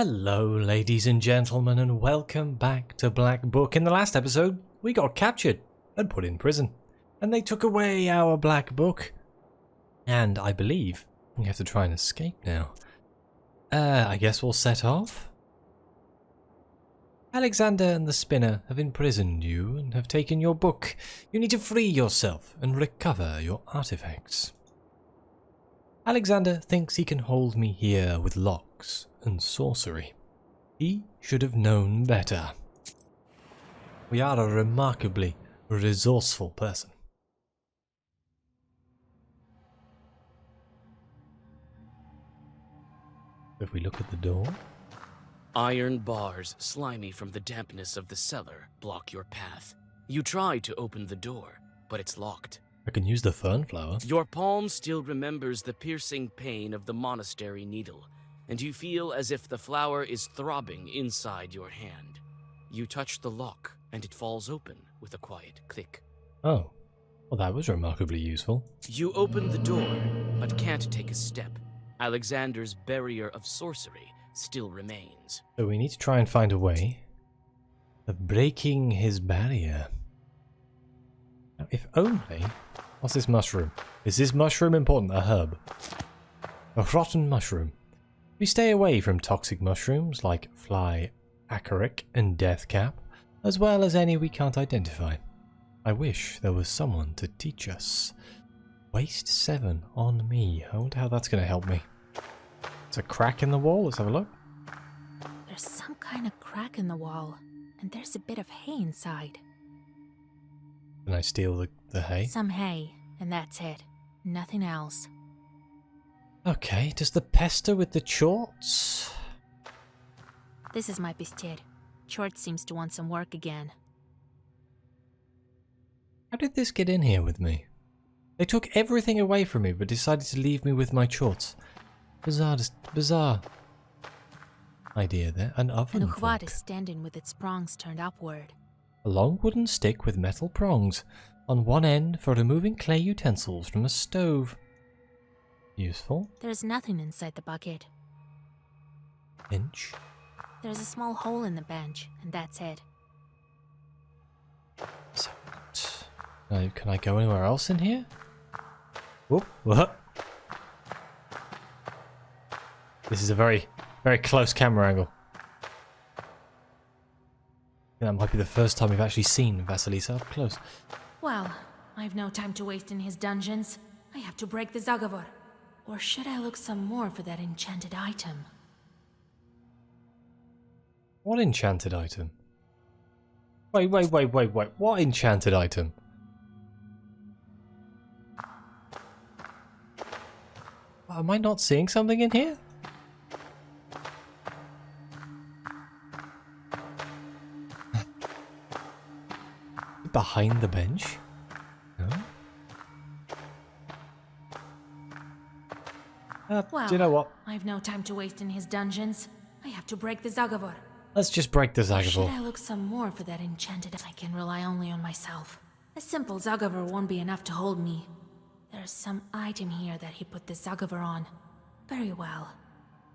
Hello ladies and gentlemen, and welcome back to Black Book. In the last episode we got captured and put in prison, and they took away our Black Book, and I believe we have to try and escape now. I guess we'll set off. Alexander and the Spinner have imprisoned you and have taken your book. You need to free yourself and recover your artifacts. Alexander thinks he can hold me here with locks and sorcery. He should have known better. We are a remarkably resourceful person. If we look at the door. Iron bars, slimy from the dampness of the cellar, block your path. You try to open the door, but it's locked. I can use the fern flower. Your palm still remembers the piercing pain of the monastery needle, and you feel as if the flower is throbbing inside your hand. You touch the lock, and it falls open with a quiet click. Oh, well that was remarkably useful. You open the door, but can't take a step. Alexander's barrier of sorcery still remains. So we need to try and find a way of breaking his barrier. Now, if only... What's this mushroom? Is this mushroom important? A herb. A rotten mushroom. We stay away from toxic mushrooms like fly acaric and deathcap, as well as any we can't identify. I wish there was someone to teach us. Waste 7 on me. I wonder how that's going to help me. It's a crack in the wall. Let's have a look. There's some kind of crack in the wall, and there's a bit of hay inside. Can I steal the hay? Some hay, and that's it. Nothing else. Okay, does the pester with the chorts? This is my bisted. Chort seems to want some work again. How did this get in here with me? They took everything away from me but decided to leave me with my chorts. Bizarre idea there. An oven An uchwad fork. is standing with its prongs turned upward. A long wooden stick with metal prongs on one end for removing clay utensils from a stove. Useful. There's nothing inside the bucket. Bench. There's a small hole in the bench, and that's it. So, can I go anywhere else in here? Whoop, what? This is a very, very close camera angle. That might be the first time we've actually seen Vasilisa up close. Well, I've no time to waste in his dungeons. I have to break the Zagavor. Or should I look some more for that enchanted item? What enchanted item? Wait. What enchanted item? Am I not seeing something in here? Behind the bench? No? Well, do you know what? I've no time to waste in his dungeons. I have to break the Zagavor. Let's just break the Or should Zagavor. I look some more for that enchanted? I can rely only on myself. A simple Zagavor won't be enough to hold me. There's some item here that he put the Zagavor on. Very well.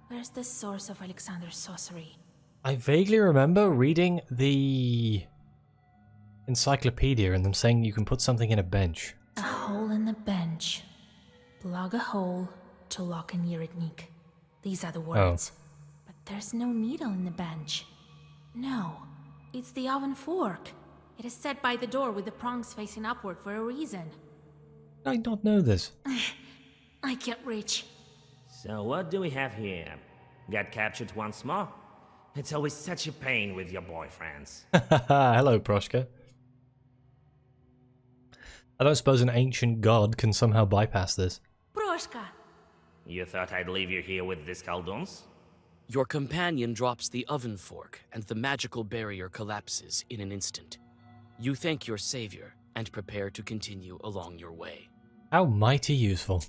Where's the source of Alexander's sorcery? I vaguely remember reading the encyclopedia and them saying you can put something in a bench. A hole in the bench. Plug a hole to lock a Niritnik. These are the words. But there's no needle in the bench. No, it's the oven fork. It is set by the door with the prongs facing upward for a reason. I not know this. I can't reach. So what do we have here? Got captured once more? It's always such a pain with your boyfriends. Hello, Proshka. I don't suppose an ancient god can somehow bypass this. Proshka! You thought I'd leave you here with these Kalduns? Your companion drops the oven fork, and the magical barrier collapses in an instant. You thank your savior and prepare to continue along your way. How mighty useful.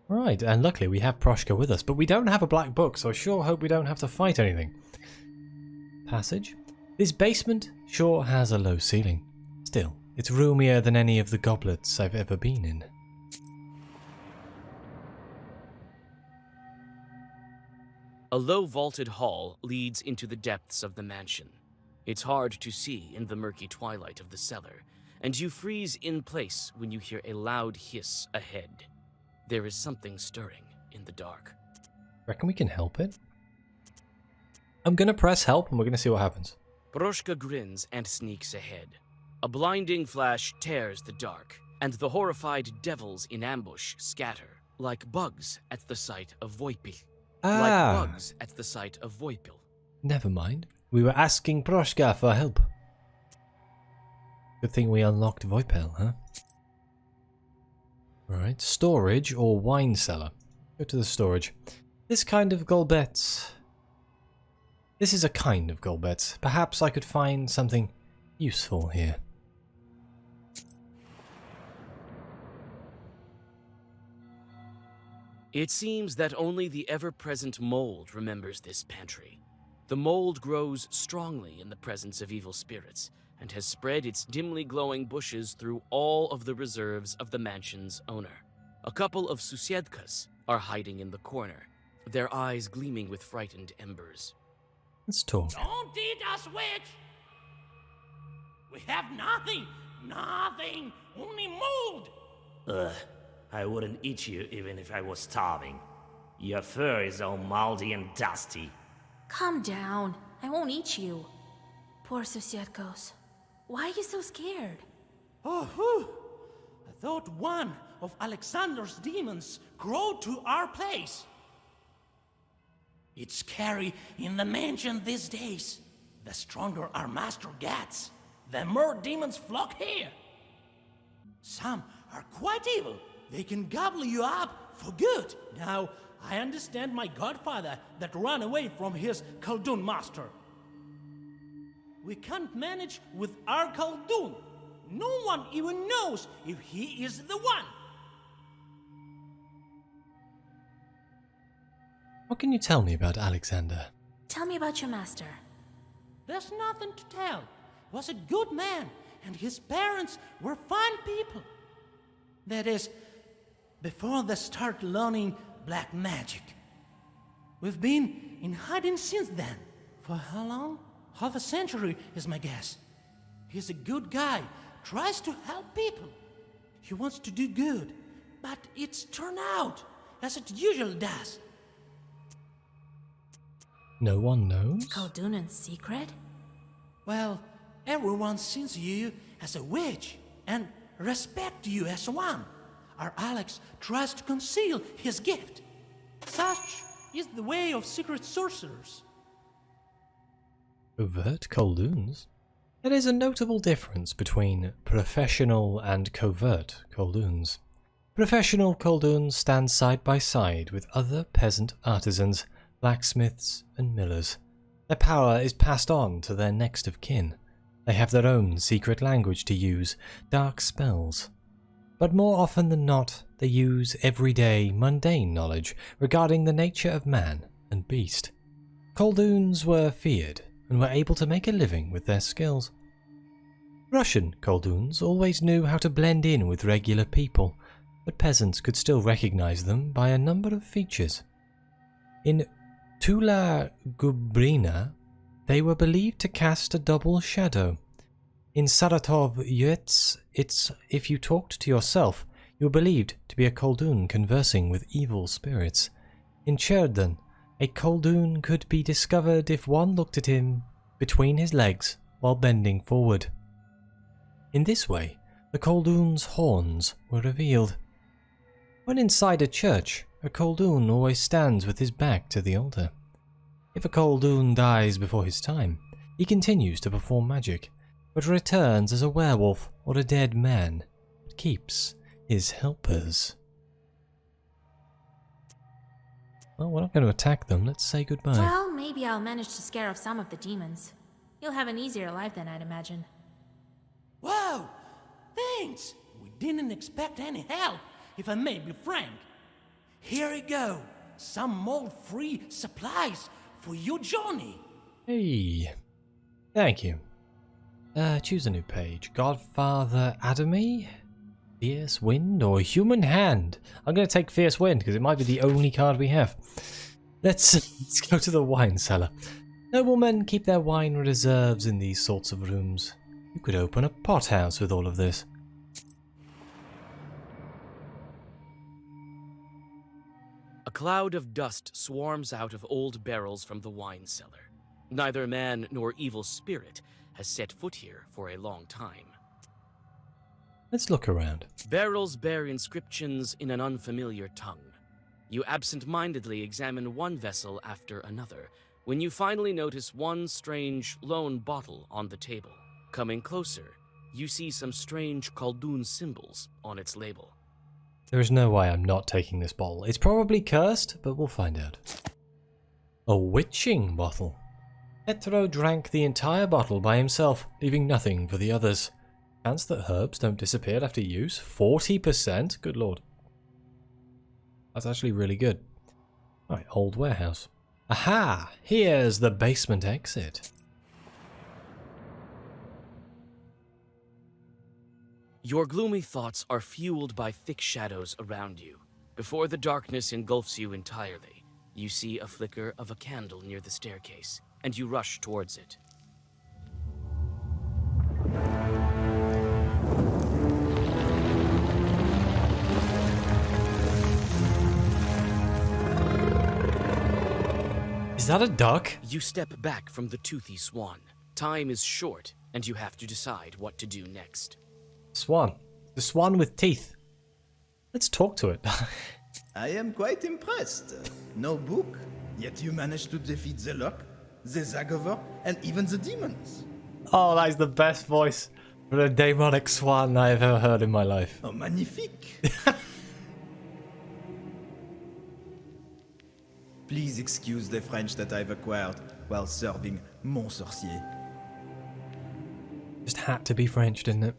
Right, and luckily we have Proshka with us, but we don't have a black book, so I sure hope we don't have to fight anything. Passage. This basement sure has a low ceiling. Still, it's roomier than any of the goblets I've ever been in. A low vaulted hall leads into the depths of the mansion. It's hard to see in the murky twilight of the cellar, and you freeze in place when you hear a loud hiss ahead. There is something stirring in the dark. Reckon we can help it? I'm gonna press help and we're gonna see what happens. Proshka grins and sneaks ahead. A blinding flash tears the dark, and the horrified devils in ambush scatter, like bugs at the sight of Voipil. Like bugs at the sight of Voipil. Never mind. We were asking Proshka for help. Good thing we unlocked Voipil, huh? Alright, storage or wine cellar. Go to the storage. This kind of Golbets. This is a kind of Golbets. Perhaps I could find something useful here. It seems that only the ever-present mold remembers this pantry. The mold grows strongly in the presence of evil spirits, and has spread its dimly glowing bushes through all of the reserves of the mansion's owner. A couple of susiedkas are hiding in the corner, their eyes gleaming with frightened embers. Let's talk. Don't eat us, witch! We have nothing! Nothing! Only mold! Ugh, I wouldn't eat you even if I was starving. Your fur is all moldy and dusty. Calm down. I won't eat you. Poor Susietkos. Why are you so scared? Oh, whew. I thought one of Alexander's demons crawled to our place. It's scary in the mansion these days. The stronger our master gets, the more demons flock here. Some are quite evil. They can gobble you up for good. Now, I understand my godfather that ran away from his Khaldun master. We can't manage with our Khaldun. No one even knows if he is the one. What can you tell me about Alexander? Tell me about your master. There's nothing to tell. He was a good man, and his parents were fine people. That is, before they start learning black magic. We've been in hiding since then. For how long? Half a century is my guess. He's a good guy, tries to help people. He wants to do good, but it's turned out as it usually does. No one knows? Khaldunan's secret? Well, everyone sees you as a witch and respect you as one. Our Alex tries to conceal his gift. Such is the way of secret sorcerers. Overt Kholduns? There is a notable difference between professional and covert Kholduns. Professional Kholduns stand side by side with other peasant artisans, blacksmiths and millers. Their power is passed on to their next of kin. They have their own secret language to use, dark spells. But more often than not, they use everyday, mundane knowledge regarding the nature of man and beast. Kholduns were feared and were able to make a living with their skills. Russian Kholduns always knew how to blend in with regular people, but peasants could still recognize them by a number of features. In Tula Gubrina, they were believed to cast a double shadow. In Saratov Yets, if you talked to yourself, you were believed to be a Kholdun conversing with evil spirits. In Cherdan, a Kholdun could be discovered if one looked at him between his legs while bending forward. In this way, the Kholdun's horns were revealed. When inside a church, a Kholdun always stands with his back to the altar. If a Kholdun dies before his time, he continues to perform magic, but returns as a werewolf or a dead man, but keeps his helpers. Well, we're not going to attack them. Let's say goodbye. Well, maybe I'll manage to scare off some of the demons. You'll have an easier life than I'd imagine. Whoa! Thanks! We didn't expect any help, if I may be frank. Here you go. Some mold-free supplies for your journey. Hey. Thank you. Choose a new page. Godfather Adamy? Fierce Wind or Human Hand? I'm going to take Fierce Wind because it might be the only card we have. Let's go to the wine cellar. Noblemen keep their wine reserves in these sorts of rooms. You could open a pothouse with all of this. A cloud of dust swarms out of old barrels from the wine cellar. Neither man nor evil spirit has set foot here for a long time. Let's look around. Barrels bear inscriptions in an unfamiliar tongue. You absent-mindedly examine one vessel after another, when you finally notice one strange lone bottle on the table. Coming closer, you see some strange Khaldun symbols on its label. There is no way I'm not taking this bottle. It's probably cursed, but we'll find out. A witching bottle. Petro drank the entire bottle by himself, leaving nothing for the others. Chance that herbs don't disappear after use? 40%? Good lord. That's actually really good. Right, old warehouse. Aha! Here's the basement exit. Your gloomy thoughts are fueled by thick shadows around you. Before the darkness engulfs you entirely, you see a flicker of a candle near the staircase, and you rush towards it. Is that a duck? You step back from the toothy swan. Time is short, and you have to decide what to do next. Swan. The swan with teeth. Let's talk to it. I am quite impressed. No book, yet you managed to defeat the Lock, the Zagover, and even the demons. Oh, that is the best voice for a demonic swan I have ever heard in my life. Oh, magnifique! Please excuse the French that I've acquired while serving Mon Sorcier. Just had to be French, didn't it?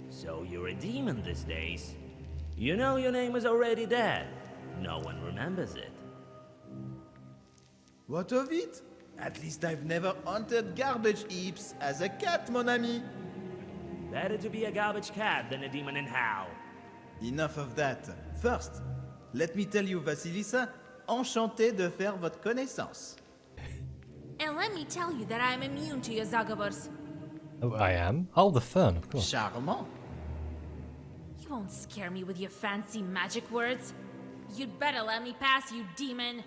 So you're a demon these days. You know your name is already dead. No one remembers it. What of it? At least I've never haunted garbage heaps as a cat, mon ami. Better to be a garbage cat than a demon in hell. Enough of that. First, let me tell you, Vasilisa, enchanté de faire votre connaissance. And let me tell you that I am immune to your Zagabers. Oh, I am? Oh, the fern, of course. Charmant. You won't scare me with your fancy magic words. You'd better let me pass, you demon.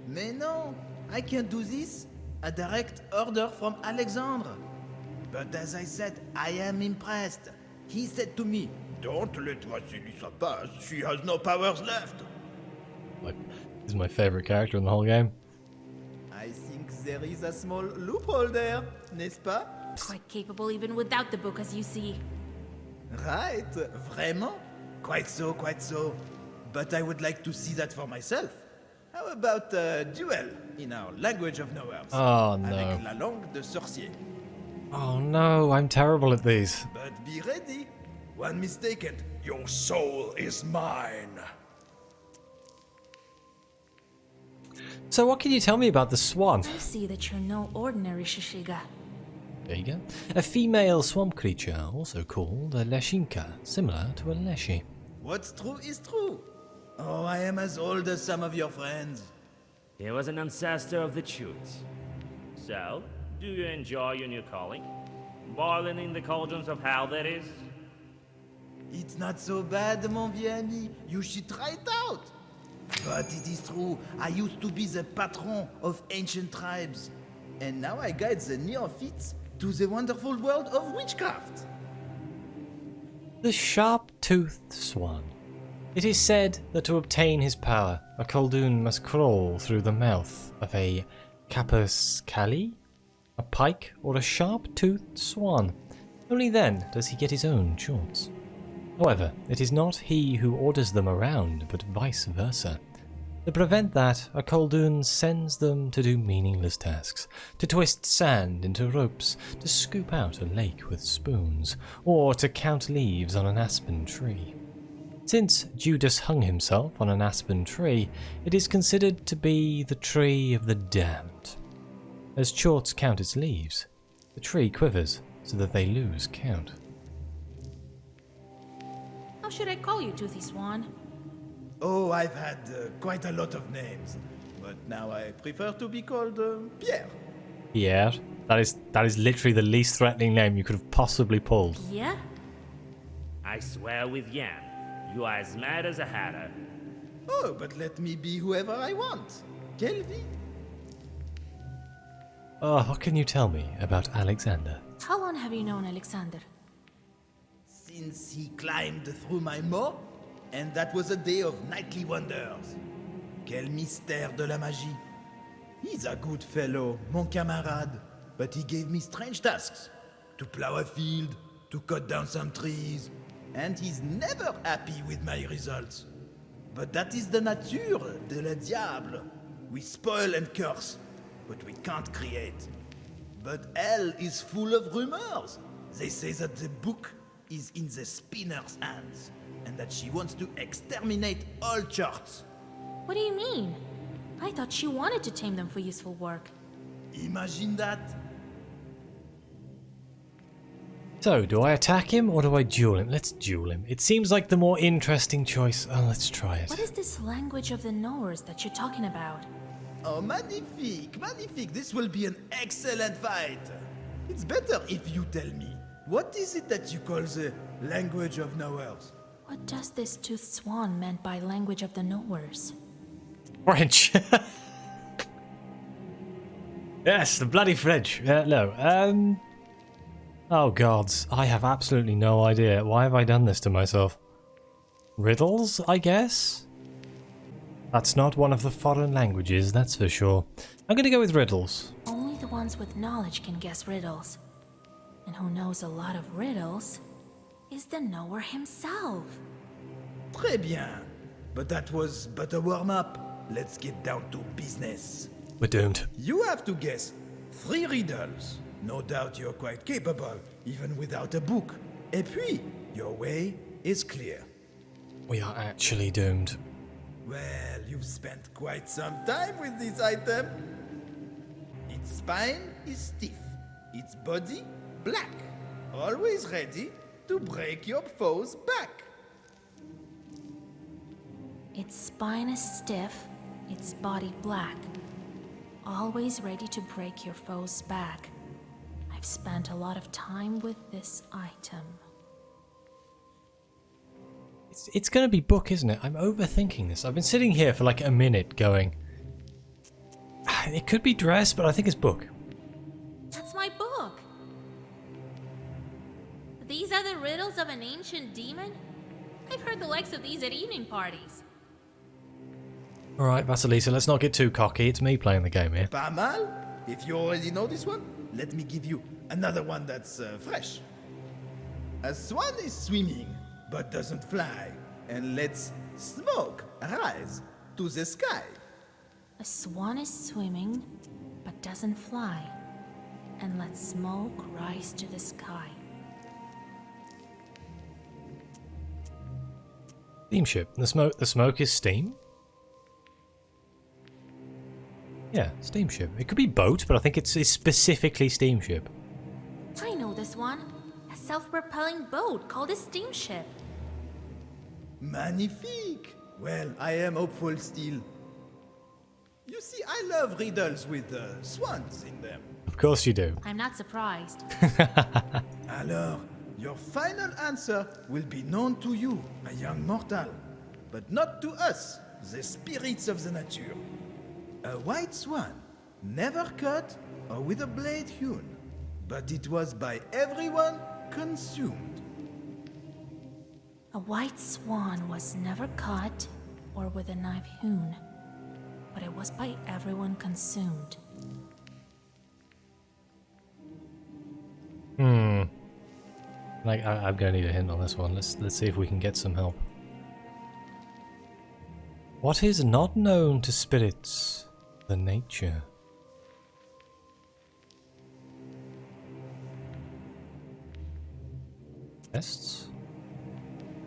Mais non, I can't do this. A direct order from Alexandre. But as I said, I am impressed. He said to me, "Don't let Vasilisa pass. She has no powers left." Like, this is my favorite character in the whole game. I think there is a small loophole there, n'est-ce pas? Quite capable even without the book, as you see. Right, vraiment? Quite so, quite so. But I would like to see that for myself. How about a duel in our language of nowheres? Oh, no. Avec la langue de sorcier. Oh no, I'm terrible at these. But be ready. One mistake and your soul is mine. So what can you tell me about the swan? I see that you're no ordinary Shishiga. There you go. A female swamp creature, also called a leshinka, similar to a leshi. What's true is true. Oh, I am as old as some of your friends. He was an ancestor of the Chutes. So, do you enjoy your new calling? Boiling in the cauldrons of hell, that is? It's not so bad, mon vieux ami. You should try it out. But it is true, I used to be the patron of ancient tribes. And now I guide the neophytes to the wonderful world of witchcraft. The sharp-toothed swan. It is said that to obtain his power, a Khaldun must crawl through the mouth of a capercaillie, a pike, or a sharp-toothed swan. Only then does he get his own chance. However, it is not he who orders them around, but vice versa. To prevent that, a Khaldun sends them to do meaningless tasks, to twist sand into ropes, to scoop out a lake with spoons, or to count leaves on an aspen tree. Since Judas hung himself on an aspen tree, it is considered to be the tree of the damned. As Chorts count its leaves, the tree quivers so that they lose count. How should I call you, Toothy Swan? Oh, I've had quite a lot of names. but now I prefer to be called Pierre. Pierre? That is literally the least threatening name you could have possibly pulled. Yeah? I swear with Yan, you are as mad as a hatter. Oh, but let me be whoever I want. Kelvin. Oh, what can you tell me about Alexander? How long have you known Alexander? Since he climbed through my moat, and that was a day of nightly wonders. Quel mystère de la magie. He's a good fellow, mon camarade, but he gave me strange tasks. To plow a field, to cut down some trees, and he's never happy with my results. But that is the nature de la diable. We spoil and curse, but we can't create. But hell is full of rumors. They say that the book is in the spinner's hands, and that she wants to exterminate all charts. What do you mean? I thought she wanted to tame them for useful work. Imagine that. So, do I attack him or do I duel him? Let's duel him. It seems like the more interesting choice. Oh, let's try it. What is this language of the knowers that you're talking about? Oh, magnifique, magnifique. This will be an excellent fight. It's better if you tell me. What is it that you call the language of knowers? What does this toothed swan meant by language of the knowers? French. Yes, the bloody French. No. Oh gods, I have absolutely no idea. Why have I done this to myself? Riddles, I guess? That's not one of the foreign languages, that's for sure. I'm gonna go with riddles. Only the ones with knowledge can guess riddles. And who knows a lot of riddles is the knower himself. Très bien. But that was but a warm-up. Let's get down to business. We're doomed. You have to guess 3 riddles. No doubt you're quite capable, even without a book. Et puis, your way is clear. We are actually doomed. Well, you've spent quite some time with this item. Its spine is stiff, its body black, always ready to break your foe's back. Its spine is stiff, its body black, always ready to break your foe's back. I've spent a lot of time with this item. It's gonna be book, isn't it? I'm overthinking this. I've been sitting here for like a minute going... It could be dress, but I think it's book. That's my book! These are the riddles of an ancient demon? I've heard the likes of these at evening parties. Alright, Vasilisa, let's not get too cocky. It's me playing the game here. Pas mal. If you already know this one, let me give you another one that's fresh. A swan is swimming, but doesn't fly, and lets smoke rise to the sky. A swan is swimming, but doesn't fly, and lets smoke rise to the sky. Steamship. The smoke is steam? Yeah, steamship. It could be boat, but I think it's specifically steamship. I know this one. A self-propelling boat called a steamship. Magnifique! Well, I am hopeful still. You see, I love riddles with swans in them. Of course you do. I'm not surprised. Alors, your final answer will be known to you, a young mortal, but not to us, the spirits of the nature. A white swan, never cut or with a blade hewn, but it was by everyone consumed. A white swan was never cut or with a knife hewn, but it was by everyone consumed. I'm gonna need a hint on this one. Let's see if we can get some help. What is not known to spirits? The nature. Tests?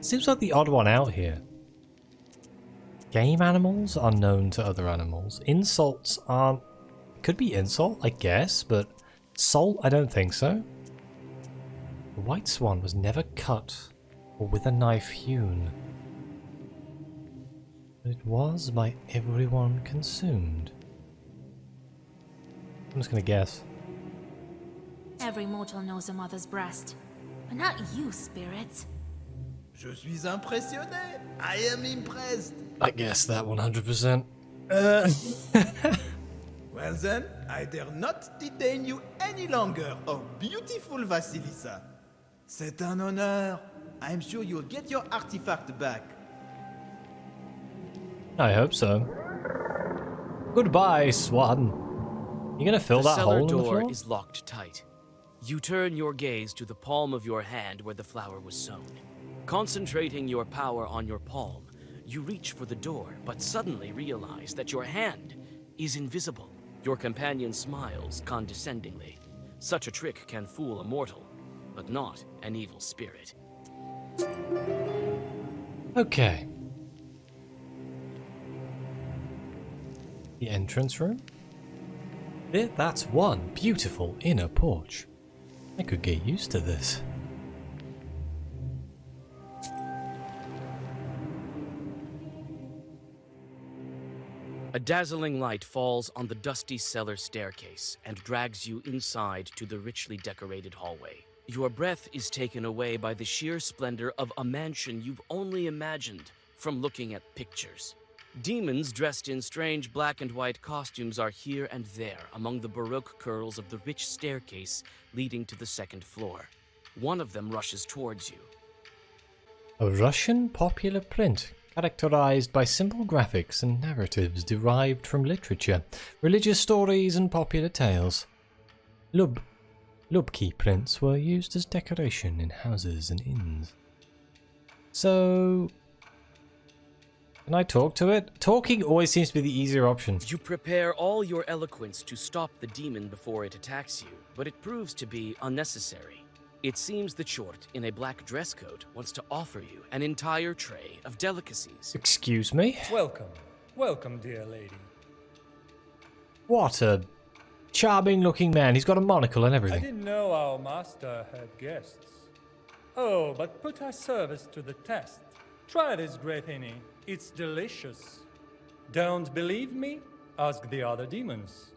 Seems like the odd one out here. Game animals are known to other animals. Insults aren't... Could be insult, I guess, but salt, I don't think so. The white swan was never cut or with a knife hewn. It was by everyone consumed. I'm just gonna guess. Every mortal knows a mother's breast, but not you, spirits. Je suis impressionné. I am impressed. I guess that 100%. Well then, I dare not detain you any longer, oh beautiful Vasilisa. C'est un honneur. I'm sure you'll get your artifact back. I hope so. Goodbye, Swan. You gonna fill The that cellar hole in the door floor? is locked tight. You turn your gaze to the palm of your hand where the flower was sown. Concentrating your power on your palm, you reach for the door, but suddenly realize that your hand is invisible. Your companion smiles condescendingly. Such a trick can fool a mortal, but not an evil spirit. Okay. The entrance room? That's one beautiful inner porch. I could get used to this. A dazzling light falls on the dusty cellar staircase and drags you inside to the richly decorated hallway. Your breath is taken away by the sheer splendor of a mansion you've only imagined from looking at pictures. Demons dressed in strange black and white costumes are here and there among the baroque curls of the rich staircase leading to the second floor. One of them rushes towards you. A Russian popular print, characterized by simple graphics and narratives derived from literature, religious stories and popular tales. Lubki prints were used as decoration in houses and inns. So, can I talk to it? Talking always seems to be the easier option. You prepare all your eloquence to stop the demon before it attacks you, but it proves to be unnecessary. It seems the Chort, in a black dress coat, wants to offer you an entire tray of delicacies. Excuse me? Welcome. Welcome, dear lady. What a charming looking man. He's got a monocle and I everything. didn't know our master had guests. Oh, but put our service to the test. Try this grapini. It's delicious. Don't believe me? Ask the other demons.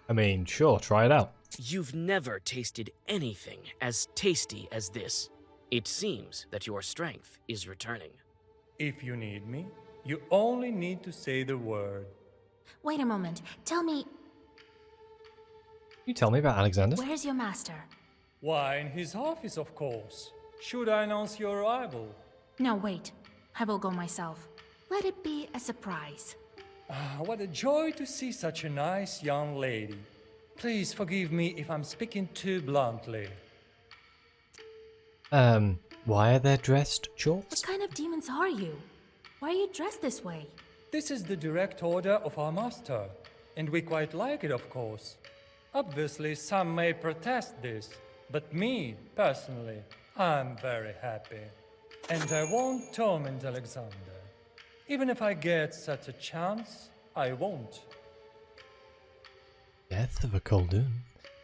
I mean, sure, try it out. You've never tasted anything as tasty as this. It seems that your strength is returning. If you need me, you only need to say the word. Wait a moment. Tell me, You tell me about Alexander? where's your master? Why, in his office, of course. Should I announce your arrival? No, wait. I will go myself. Let it be a surprise. Ah, what a joy to see such a nice young lady. Please forgive me if I'm speaking too bluntly. Why are there dressed What jorts? kind of demons are you? Why are you dressed this way? This is the direct order of our master, and we quite like it, of course. Obviously, some may protest this, but me, personally, I'm very happy. And I won't torment Alexander. Even if I get such a chance, I won't. Death of a Khaldun.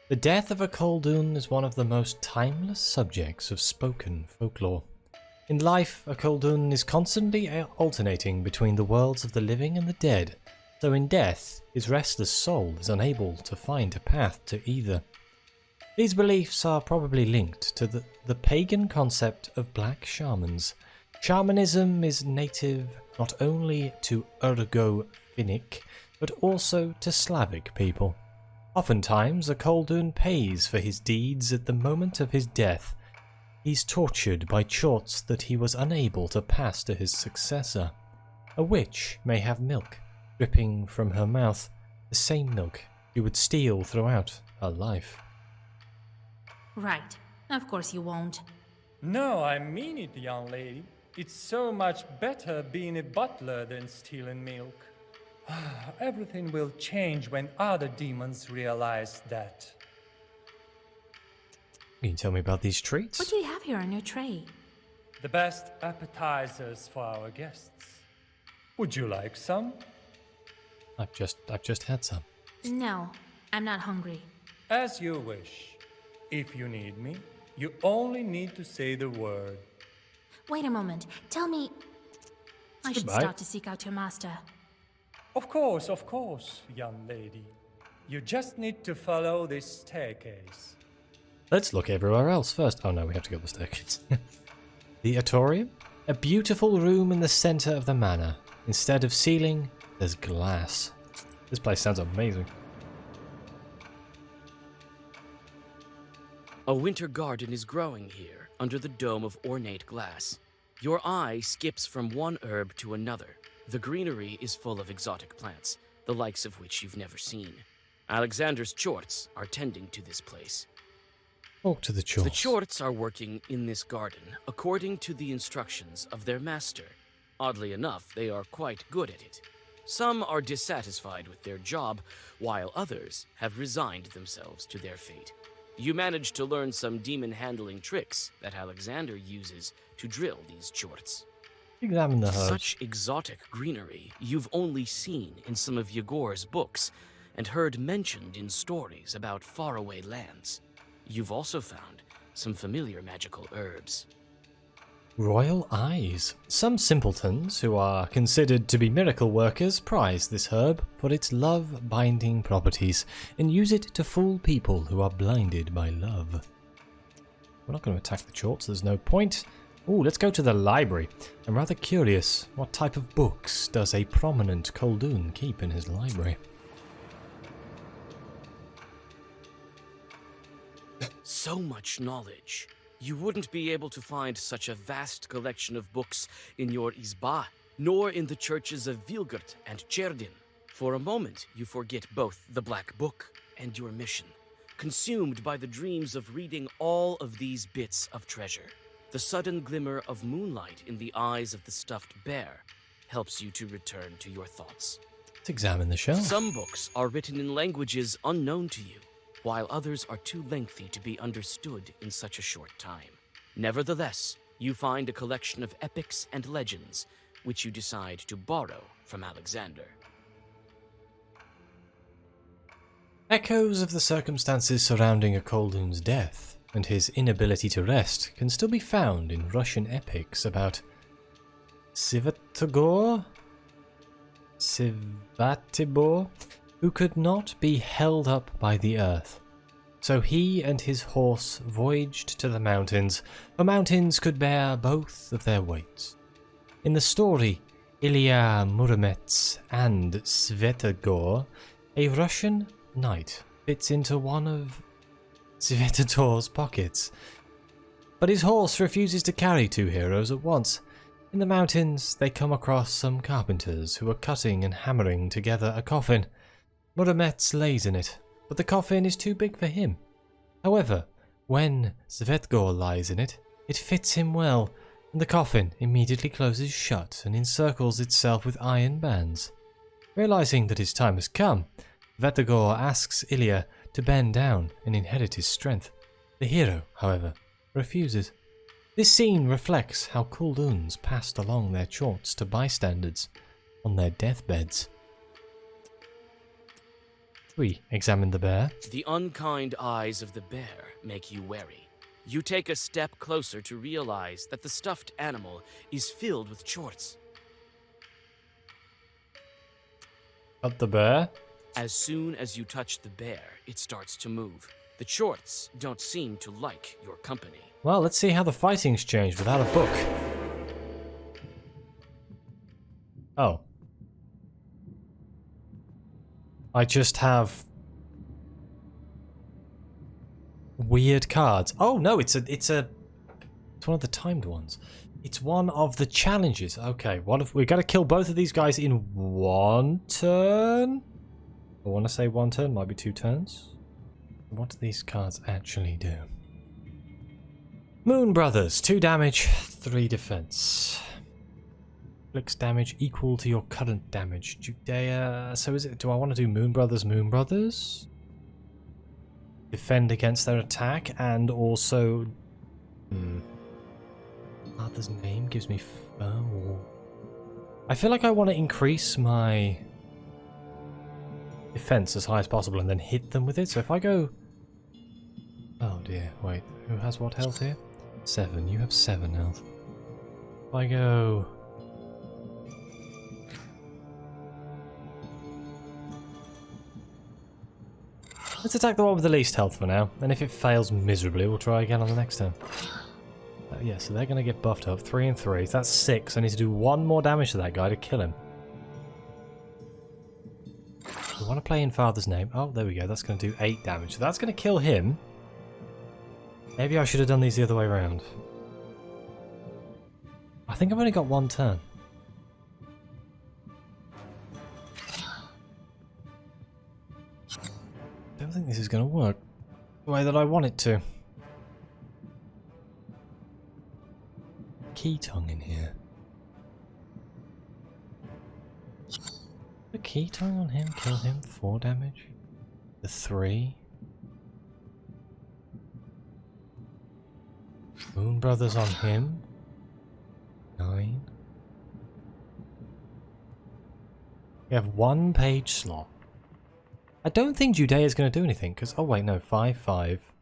The death of a Khaldun is one of the most timeless subjects of spoken folklore. In life, a Khaldun is constantly alternating between the worlds of the living and the dead, so in death, his restless soul is unable to find a path to either. These beliefs are probably linked to the pagan concept of black shamans. Shamanism is native not only to Finnic, but also to Slavic people. Oftentimes, a Khaldun pays for his deeds at the moment of his death. He's tortured by chorts that he was unable to pass to his successor. A witch may have milk dripping from her mouth, the same milk she would steal throughout her life. Right. Of course you won't. No, I mean it, young lady. It's so much better being a butler than stealing milk. Everything will change when other demons realize that. Can you tell me about these treats? What do you have here on your tray? The best appetizers for our guests. Would you like some? I've just had some. No, I'm not hungry. As you wish. If you need me, you only need to say the word. Wait a moment. Tell me... I should Goodbye. start to seek out your master. Of course, young lady. You just need to follow this staircase. Let's look everywhere else first. Oh no, we have to go up the staircase. The Atorium? A beautiful room in the center of the manor. Instead of ceiling, there's glass. This place sounds amazing. A winter garden is growing here, under the dome of ornate glass. Your eye skips from one herb to another. The greenery is full of exotic plants, the likes of which you've never seen. Alexander's Chorts are tending to this place. Talk to the Chorts. The Chorts are working in this garden according to the instructions of their master. Oddly enough, they are quite good at it. Some are dissatisfied with their job, while others have resigned themselves to their fate. You managed to learn some demon-handling tricks that Alexander uses to drill these Chorts. Examine the herbs. Such exotic greenery you've only seen in some of Yegor's books and heard mentioned in stories about faraway lands. You've also found some familiar magical herbs. Royal eyes. Some simpletons, who are considered to be miracle workers, prize this herb for its love-binding properties and use it to fool people who are blinded by love. We're not going to attack the Chorts, there's no point. Ooh, let's go to the library. I'm rather curious, what type of books does a prominent Koldun keep in his library? So much knowledge. You wouldn't be able to find such a vast collection of books in your Izba, nor in the churches of Vilgert and Cherdin. For a moment, you forget both the Black Book and your mission, consumed by the dreams of reading all of these bits of treasure. The sudden glimmer of moonlight in the eyes of the stuffed bear helps you to return to your thoughts. Let's examine the shelf. Some books are written in languages unknown to you, while others are too lengthy to be understood in such a short time. Nevertheless, you find a collection of epics and legends, which you decide to borrow from Alexander. Echoes of the circumstances surrounding a Koldun's death and his inability to rest can still be found in Russian epics about Sviatogor, who could not be held up by the earth. So he and his horse voyaged to the mountains, for mountains could bear both of their weights. In the story Ilya Muromets and Sviatogor, a Russian knight fits into one of Sviatogor's pockets. But his horse refuses to carry two heroes at once. In the mountains, they come across some carpenters who are cutting and hammering together a coffin. Muromets lays in it, but the coffin is too big for him. However, when Sviatogor lies in it, it fits him well, and the coffin immediately closes shut and encircles itself with iron bands. Realizing that his time has come, Sviatogor asks Ilya to bend down and inherit his strength. The hero, however, refuses. This scene reflects how Kolduns passed along their chorts to bystanders on their deathbeds. We examine the bear. The unkind eyes of the bear make you wary. You take a step closer to realize that the stuffed animal is filled with chorts. Up the bear. As soon as you touch the bear, it starts to move. The chorts don't seem to like your company. Well, let's see how the fighting's changed without a book. Oh. I just have weird cards. Oh no, it's one of the timed ones. It's one of the challenges. Okay, we've got to kill both of these guys in one turn. I want to say one turn, might be 2 turns. What do these cards actually do? Moon Brothers, 2 damage, 3 defense. Inflicts damage equal to your current damage. Judea. So do I want to do Moon Brothers, Moon Brothers? Defend against their attack and also... Arthur's name gives me... Oh. I feel like I want to increase my defense as high as possible and then hit them with it. So if I go... Oh dear, wait. Who has what health here? 7. You have 7 health. If I go... Let's attack the one with the least health for now, and if it fails miserably, we'll try again on the next turn. Yeah, so they're going to get buffed up. 3 and 3. So that's 6. I need to do 1 more damage to that guy to kill him. We want to play in Father's name. Oh, there we go. That's going to do 8 damage. So that's going to kill him. Maybe I should have done these the other way around. I think I've only got 1 turn. Don't think this is going to work the way that I want it to. Key tongue in here. The key tongue on him, kill him, 4 damage. The 3. Moon Brothers on him. 9. We have 1 page slot. I don't think Judea is going to do anything, because... Oh wait, no, 5, 5.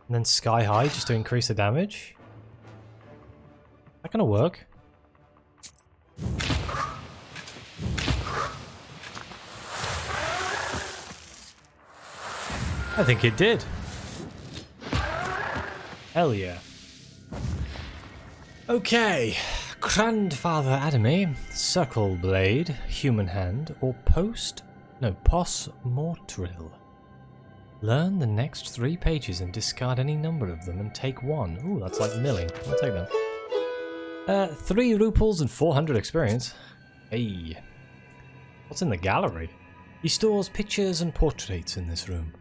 And then Sky High, just to increase the damage. Is that going to work? I think it did. Hell yeah. Okay. Grandfather Adame, Circle Blade, Human Hand, or Pos Mortril. Learn the next 3 pages and discard any number of them and take 1. Ooh, that's like milling. I'll take that. 3 ruples and 400 experience. Hey. What's in the gallery? He stores pictures and portraits in this room.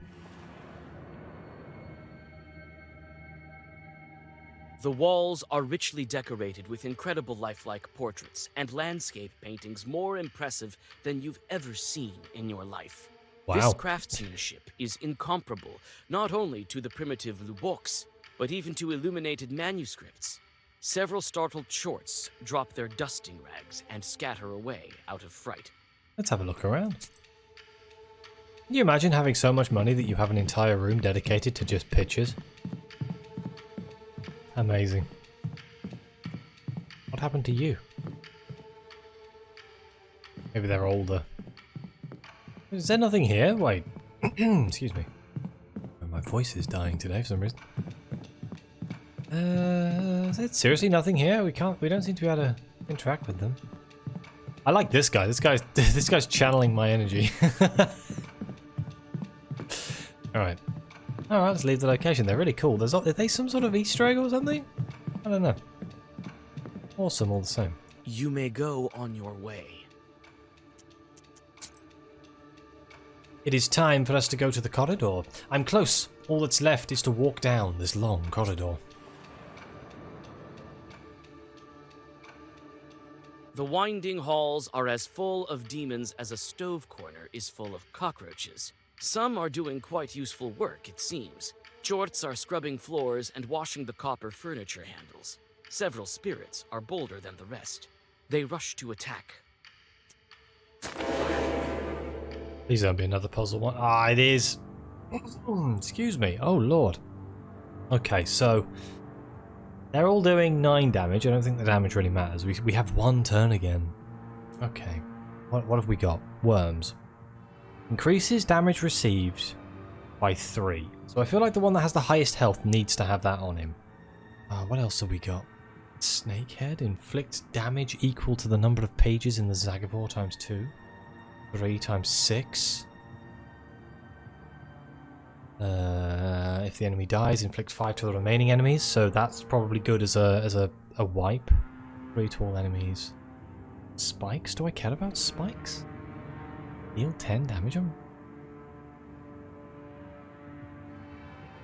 The walls are richly decorated with incredible lifelike portraits and landscape paintings more impressive than you've ever seen in your life. Wow. This craftsmanship is incomparable, not only to the primitive luboks, but even to illuminated manuscripts. Several startled shorts drop their dusting rags and scatter away out of fright. Let's have a look around. Can you imagine having so much money that you have an entire room dedicated to just pictures? Amazing. What happened to you? Maybe they're older. Is there nothing here? Wait. Excuse me. My voice is dying today for some reason. Is there seriously nothing here? We don't seem to be able to interact with them. I like this guy. This guy's channeling my energy. Alright. Alright, let's leave the location. They're really cool. Are they some sort of Easter egg or something? I don't know. Awesome all the same. You may go on your way. It is time for us to go to the corridor. I'm close. All that's left is to walk down this long corridor. The winding halls are as full of demons as a stove corner is full of cockroaches. Some are doing quite useful work, it seems. Jorts are scrubbing floors and washing the copper furniture handles. Several spirits are bolder than the rest. They rush to attack. Please don't be another puzzle one. Ah, it is. Excuse me. Oh, Lord. Okay, so they're all doing 9 damage. I don't think the damage really matters. We have 1 turn again. Okay. What have we got? Worms. Increases damage received by 3. So I feel like the one that has the highest health needs to have that on him. What else have we got? Snakehead inflicts damage equal to the number of pages in the Zagavor times 2. 3 times 6. If the enemy dies, inflicts 5 to the remaining enemies. So that's probably good as a wipe. 3 to all enemies. Spikes? Do I care about spikes? Deal 10 damage on...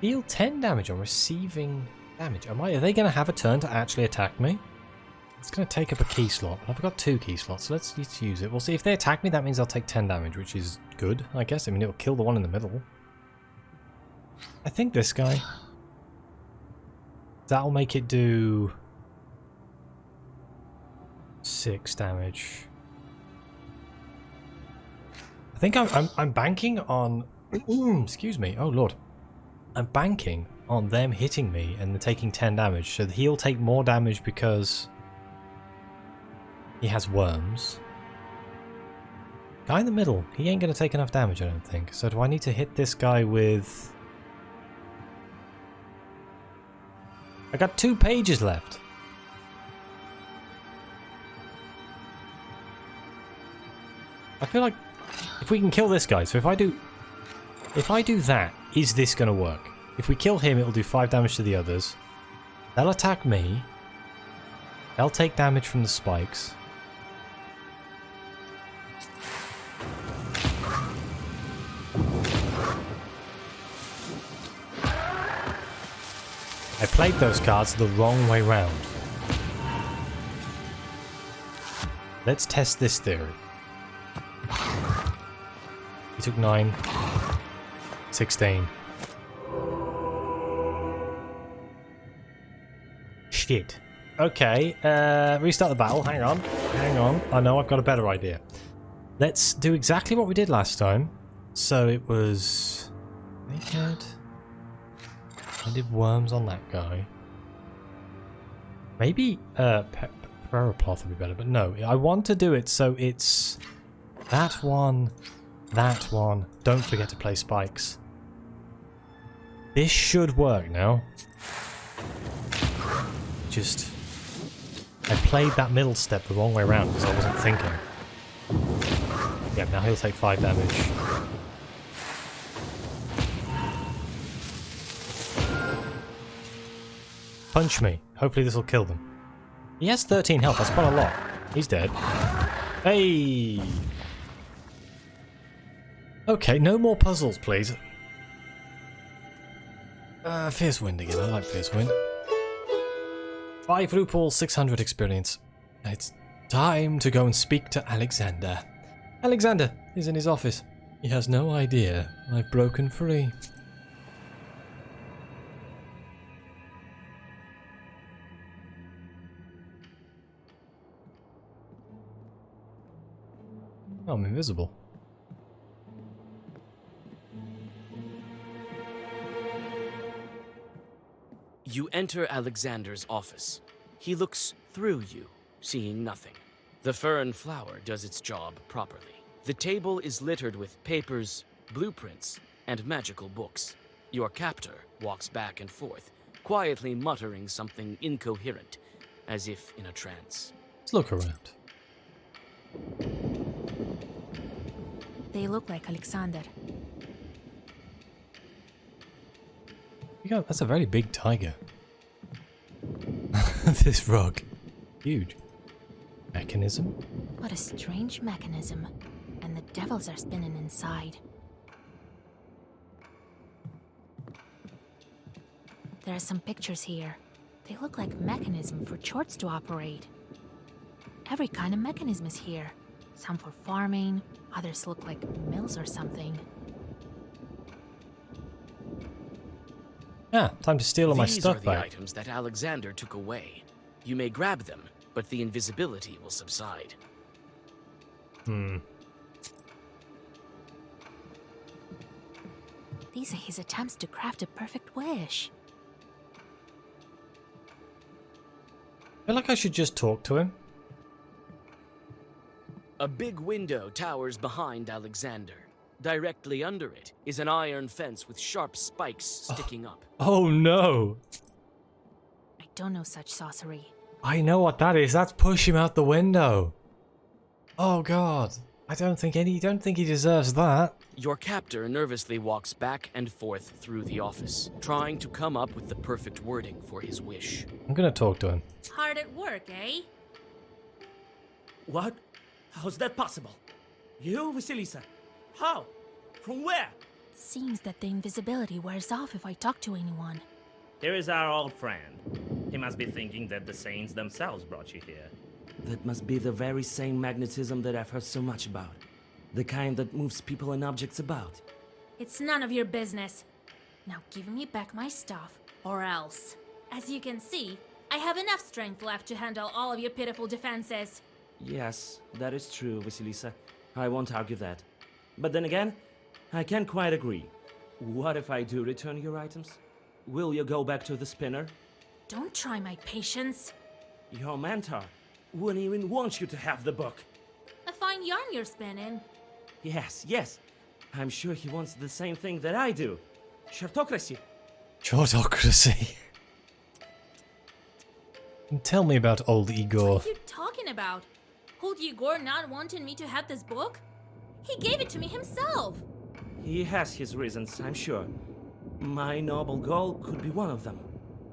Deal 10 damage on receiving damage. Are they going to have a turn to actually attack me? It's going to take up a key slot. I've got 2 key slots, so let's use it. We'll see. If they attack me, that means I'll take 10 damage, which is good, I guess. I mean, it'll kill the one in the middle. I think this guy... That'll make it do... 6 damage. I think I'm banking on... Excuse me. Oh, Lord. I'm banking on them hitting me and taking 10 damage. So he'll take more damage because he has worms. Guy in the middle, he ain't gonna take enough damage, I don't think. So do I need to hit this guy with... I got 2 pages left. I feel like if we can kill this guy, so if I do that, is this gonna work? If we kill him, it'll do 5 damage to the others. They'll attack me. They'll take damage from the spikes. I played those cards the wrong way round. Let's test this theory. He took 9. 16. Shit. Okay, restart the battle. Hang on. Hang on. I know I've got a better idea. Let's do exactly what we did last time. So it was... Naked. I did worms on that guy. Maybe Paraploth would be better, but no. I want to do it so it's that one, that one. Don't forget to play spikes. This should work now. Just... I played that middle step the wrong way around because I wasn't thinking. Yeah, now he'll take 5 damage. Punch me. Hopefully this will kill them. He has 13 health. That's quite a lot. He's dead. Hey! Okay, no more puzzles, please. Fierce Wind again. I like Fierce Wind. 5 rupees, 600 experience. It's time to go and speak to Alexander. Alexander is in his office. He has no idea I've broken free. Oh, I'm invisible. You enter Alexander's office. He looks through you, seeing nothing. The fern flower does its job properly. The table is littered with papers, blueprints, and magical books. Your captor walks back and forth, quietly muttering something incoherent, as if in a trance. Let's look around. They look like Alexander. Yeah, that's a very big tiger. This rug. Huge. Mechanism? What a strange mechanism. And the devils are spinning inside. There are some pictures here. They look like mechanism for chorts to operate. Every kind of mechanism is here. Some for farming, others look like mills or something. Ah, time to steal all my stuff These are the back. items that Alexander took away. You may grab them, but the invisibility will subside. These are his attempts to craft a perfect wish. I feel like I should just talk to him. A big window towers behind Alexander. Directly under it is an iron fence with sharp spikes sticking up. Oh no! I don't know such sorcery. I know what that is. That's push him out the window. Oh god. I don't think he deserves that. Your captor nervously walks back and forth through the office, trying to come up with the perfect wording for his wish. I'm gonna talk to him. Hard at work, eh? What? How's that possible? You, Vasilisa? How? From where? Seems that the invisibility wears off if I talk to anyone. Here is our old friend. He must be thinking that the saints themselves brought you here. That must be the very same magnetism that I've heard so much about. The kind that moves people and objects about. It's none of your business. Now give me back my stuff, or else. As you can see, I have enough strength left to handle all of your pitiful defenses. Yes, that is true, Vasilisa. I won't argue that. But then again, I can't quite agree. What if I do return your items? Will you go back to the spinner? Don't try my patience. Your mentor wouldn't even want you to have the book. A fine yarn you're spinning. Yes, yes. I'm sure he wants the same thing that I do. Chartocracy. Chartocracy. Tell me about old Igor. What are you talking about? Old Igor not wanting me to have this book? He gave it to me himself. He has his reasons, I'm sure. My noble goal could be one of them.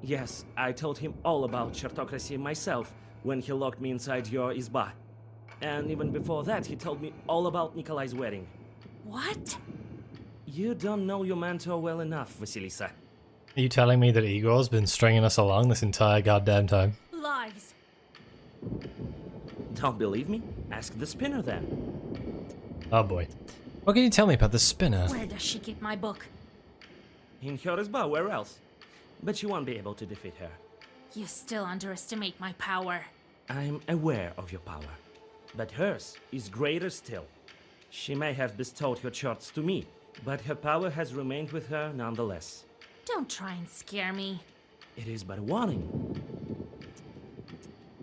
Yes, I told him all about Chartocracy myself when he locked me inside your izba. And even before that, he told me all about Nikolai's wedding. What? You don't know your mentor well enough, Vasilisa. Are you telling me that Igor's been stringing us along this entire goddamn time? Lies. Don't believe me? Ask the spinner then. Oh boy. What can you tell me about the spinner? Where does she keep my book? In her izba, where else? But you won't be able to defeat her. You still underestimate my power. I'm aware of your power, but hers is greater still. She may have bestowed her charts to me, but her power has remained with her nonetheless. Don't try and scare me. It is but a warning.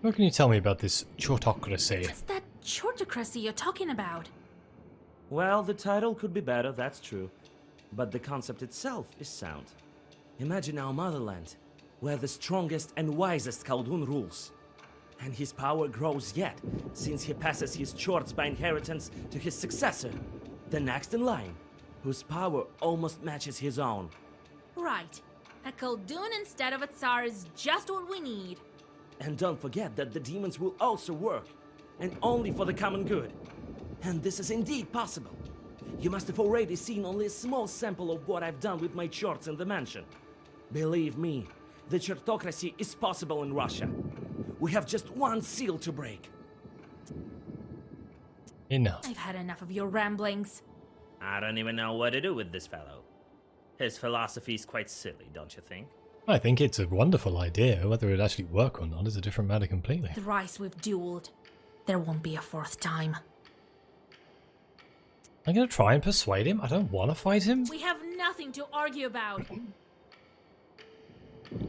What can you tell me about this Chartocracy? What's that Chartocracy you're talking about? Well, the title could be better, that's true. But the concept itself is sound. Imagine our motherland, where the strongest and wisest Khaldun rules. And his power grows yet, since he passes his charts by inheritance to his successor, the next in line, whose power almost matches his own. Right. A Khaldun instead of a Tsar is just what we need. And don't forget that the demons will also work, and only for the common good. And this is indeed possible. You must have already seen only a small sample of what I've done with my charts in the mansion. Believe me, the Chartocracy is possible in Russia. We have just one seal to break. Enough. I've had enough of your ramblings. I don't even know what to do with this fellow. His philosophy is quite silly, don't you think? I think it's a wonderful idea. Whether it actually work or not is a different matter completely. Thrice we've dueled. There won't be a fourth time. I'm gonna try and persuade him. I don't want to fight him. We have nothing to argue about.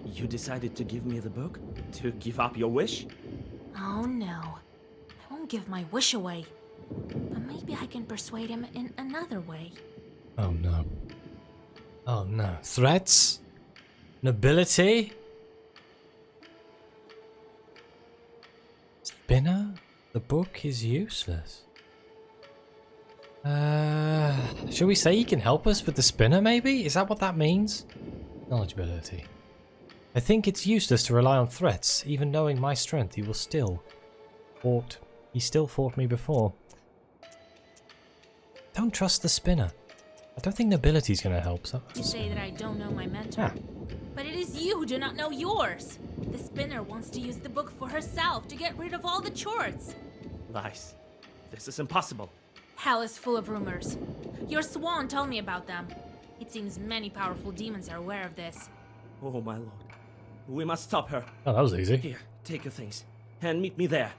You decided to give me the book? To give up your wish? Oh no. I won't give my wish away. But maybe I can persuade him in another way. Oh no. Oh no. Threats? Nobility? Spinner? The book is useless. Shall we say he can help us with the spinner maybe? Is that what that means? Knowledgeability. I think it's useless to rely on threats. Even knowing my strength, he still fought me before. Don't trust the spinner. I don't think nobility's gonna help. So You say that I don't know my mentor. But it is you who do not know yours. The spinner wants to use the book for herself to get rid of all the charts. Lies. This is impossible. Hell is full of rumors. Your Swan told me about them. It seems many powerful demons are aware of this. Oh my lord. We must stop her. Oh, that was easy. Here, take your things, and meet me there.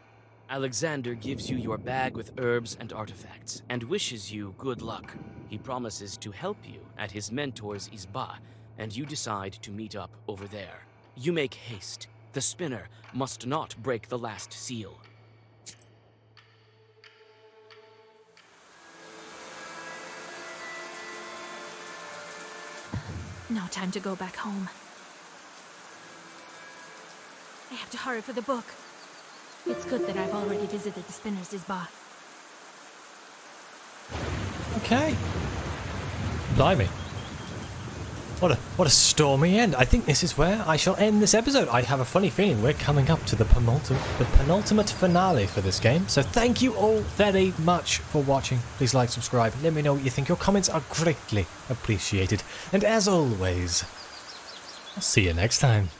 Alexander gives you your bag with herbs and artifacts, and wishes you good luck. He promises to help you at his mentor's izba, and you decide to meet up over there. You make haste. The spinner must not break the last seal. No time to go back home. I have to hurry for the book. It's good that I've already visited the spinner's izba. Okay. Blimey. What a stormy end. I think this is where I shall end this episode. I have a funny feeling we're coming up to the penultimate finale for this game. So thank you all very much for watching. Please like, subscribe, let me know what you think. Your comments are greatly appreciated. And as always, I'll see you next time.